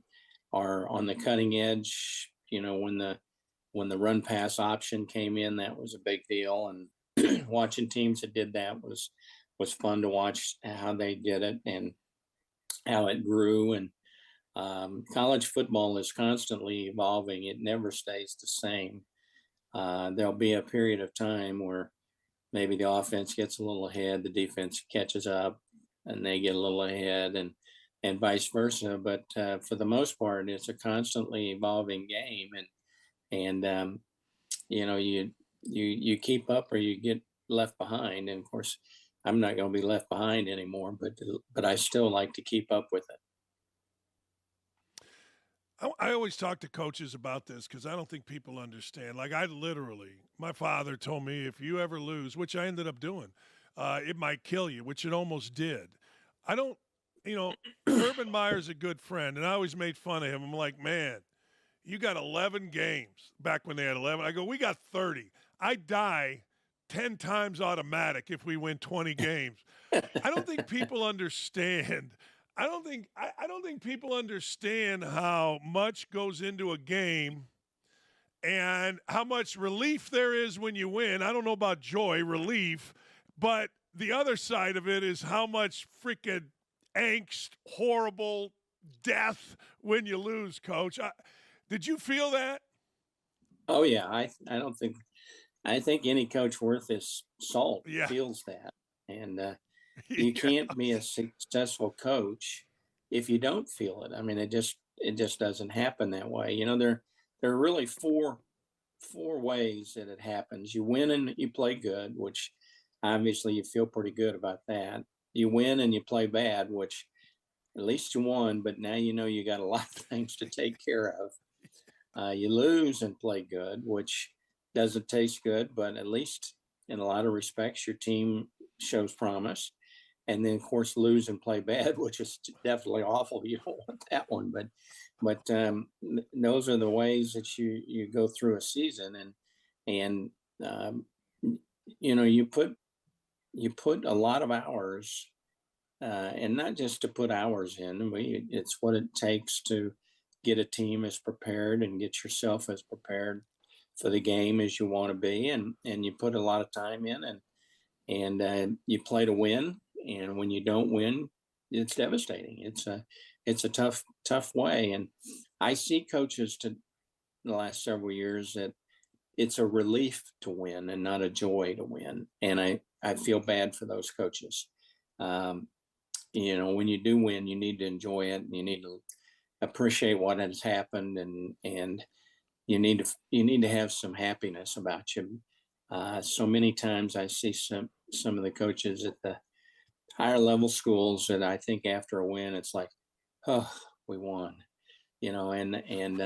are on the cutting edge. You know, when the run pass option came in, that was a big deal, and watching teams that did that was fun to watch how they did it and how it grew. And college football is constantly evolving. It never stays the same. There'll be a period of time where maybe the offense gets a little ahead, the defense catches up, and they get a little ahead, and vice versa. But for the most part, it's a constantly evolving game, and you know, you keep up or you get left behind. And of course, I'm not going to be left behind anymore, but I still like to keep up with it. I always talk to coaches about this because I don't think people understand. Like, my father told me, if you ever lose, which I ended up doing, it might kill you, which it almost did. Urban Meyer's a good friend, and I always made fun of him. I'm like, man, you got 11 games back when they had 11. I go, we got 30. I die 10 times automatic if we win 20 games. I don't think people understand. I don't think people understand how much goes into a game and how much relief there is when you win. I don't know about joy, relief, but the other side of it is how much freaking angst, horrible death when you lose, Coach. Did you feel that? Oh yeah, I think any coach worth his salt feels that, and you can't be a successful coach if you don't feel it. I mean, it just doesn't happen that way. You know, there there are really four ways that it happens. You win and you play good, which obviously you feel pretty good about that. You win and you play bad, which at least you won, but now you know you got a lot of things to take care of. You lose and play good, which doesn't taste good, but at least in a lot of respects, your team shows promise. And then, of course, lose and play bad, which is definitely awful. You don't want that one, but those are the ways that you go through a season, and you put a lot of hours, and not just to put hours in. It's what it takes to get a team as prepared and get yourself as prepared for the game as you want to be, and you put a lot of time in, and you play to win. And when you don't win, it's devastating. It's a tough way. And I see coaches in the last several years that it's a relief to win and not a joy to win. And I feel bad for those coaches. When you do win, you need to enjoy it, and you need to appreciate what has happened, and you need to have some happiness about you. So many times I see some of the coaches at the higher level schools that I think after a win, it's like, oh, we won, and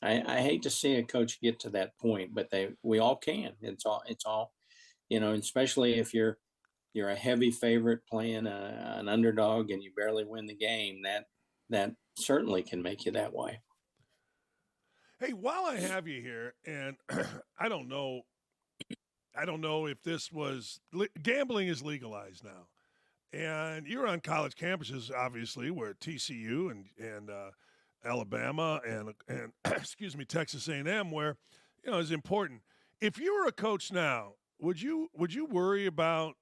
I hate to see a coach get to that point, but we all can. It's all, especially if you're a heavy favorite playing an underdog and you barely win the game, that certainly can make you that way. Hey, while I have you here, and I don't know if this was gambling is legalized now. And you're on college campuses, obviously, where TCU and Alabama and excuse me, Texas A&M, where is important. If you were a coach now, would you worry about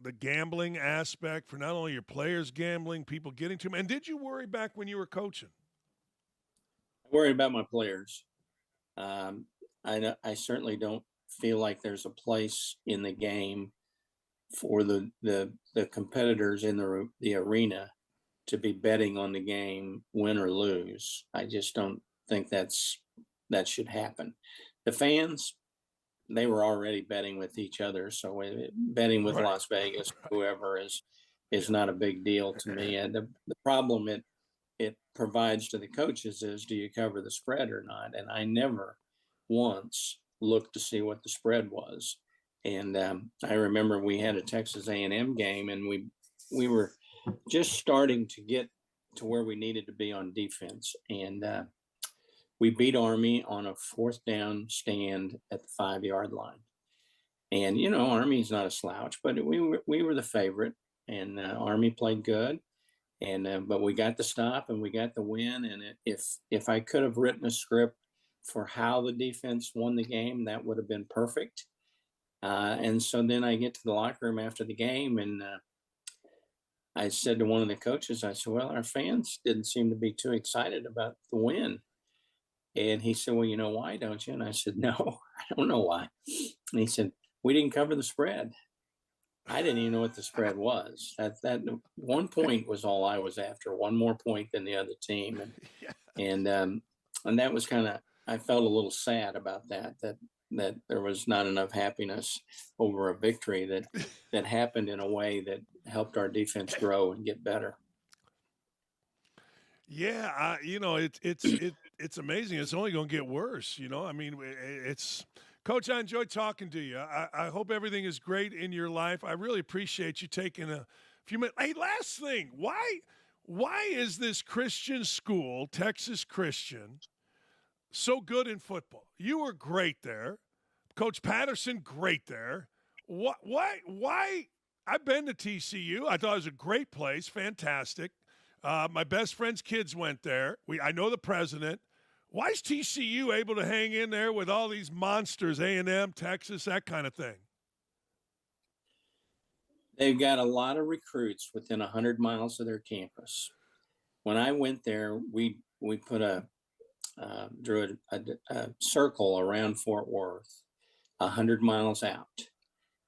the gambling aspect for not only your players gambling, people getting to them, and did you worry back when you were coaching? I worry about my players. I certainly don't feel like there's a place in the game for the competitors in the arena to be betting on the game, win or lose. I just don't think that should happen. The fans, they were already betting with each other, so betting with Las Vegas, whoever is not a big deal to me. And the problem it provides to the coaches is, do you cover the spread or not? And I never once looked to see what the spread was. And I remember we had a Texas A&M game, and we were just starting to get to where we needed to be on defense. And we beat Army on a 4th down stand at the 5-yard line. And, Army's not a slouch, but we were the favorite, and Army played good. And but we got the stop and we got the win. And if I could have written a script for how the defense won the game, that would have been perfect. And so then I get to the locker room after the game, and I said to one of the coaches, I said, well, our fans didn't seem to be too excited about the win. And he said, well, you know why, don't you? And I said, no, I don't know why. And he said, we didn't cover the spread. I didn't even know what the spread was. That 1 point was all I was after, one more point than the other team. And that was I felt a little sad about that there was not enough happiness over a victory that happened in a way that helped our defense grow and get better. Yeah, it's amazing. It's only going to get worse. It's Coach. I enjoyed talking to you. I hope everything is great in your life. I really appreciate you taking a few minutes. Hey, last thing, why is this Christian school, Texas Christian, so good in football? You were great there. Coach Patterson, great there. Why? I've been to TCU. I thought it was a great place, fantastic. My best friend's kids went there. I know the president. Why is TCU able to hang in there with all these monsters, A&M, Texas, that kind of thing? They've got a lot of recruits within 100 miles of their campus. When I went there, we put drew a circle around Fort Worth, 100 miles out,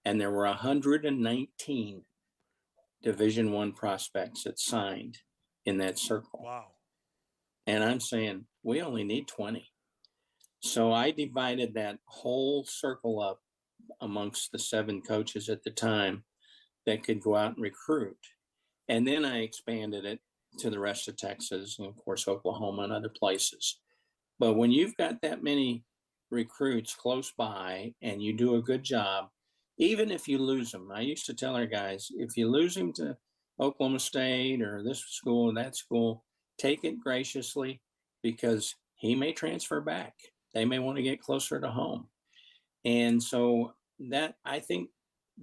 and there were 119 Division I prospects that signed in that circle. Wow. And I'm saying we only need 20. So I divided that whole circle up amongst the 7 coaches at the time that could go out and recruit. And then I expanded it to the rest of Texas and, of course, Oklahoma and other places. But when you've got that many recruits close by and you do a good job, even if you lose them, I used to tell our guys, if you lose him to Oklahoma State or this school or that school, take it graciously because he may transfer back. They may want to get closer to home. And so that, I think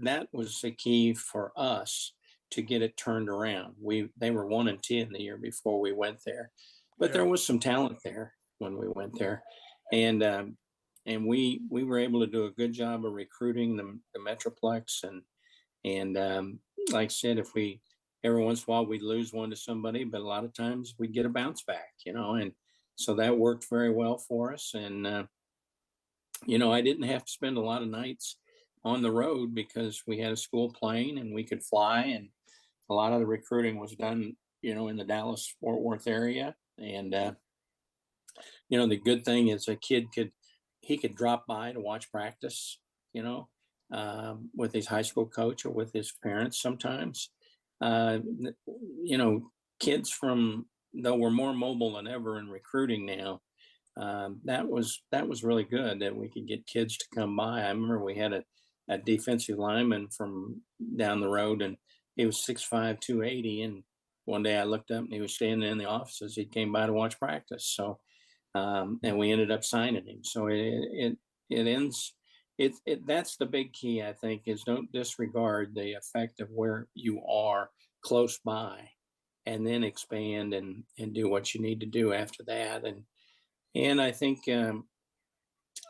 that was the key for us to get it turned around. They were 1-10 the year before we went there, but there was some talent there when we went there. And we were able to do a good job of recruiting the Metroplex. And like I said, if we, every once in a while we'd lose one to somebody, but a lot of times we'd get a bounce back, and so that worked very well for us. And, I didn't have to spend a lot of nights on the road because we had a school plane and we could fly. And a lot of the recruiting was done, in the Dallas-Fort Worth area. And, the good thing is a kid could drop by to watch practice, with his high school coach or with his parents sometimes. Kids though we're more mobile than ever in recruiting now, that was really good that we could get kids to come by. I remember we had a defensive lineman from down the road, and he was 6'5", 280. And one day I looked up and he was standing in the offices. He came by to watch practice. So, and we ended up signing him. So that's the big key, I think, is don't disregard the effect of where you are close by, and then expand and do what you need to do after that. And I think,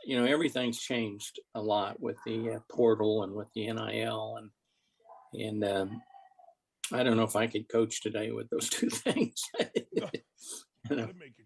everything's changed a lot with the portal and with the NIL. And I don't know if I could coach today with those two things. That'd make you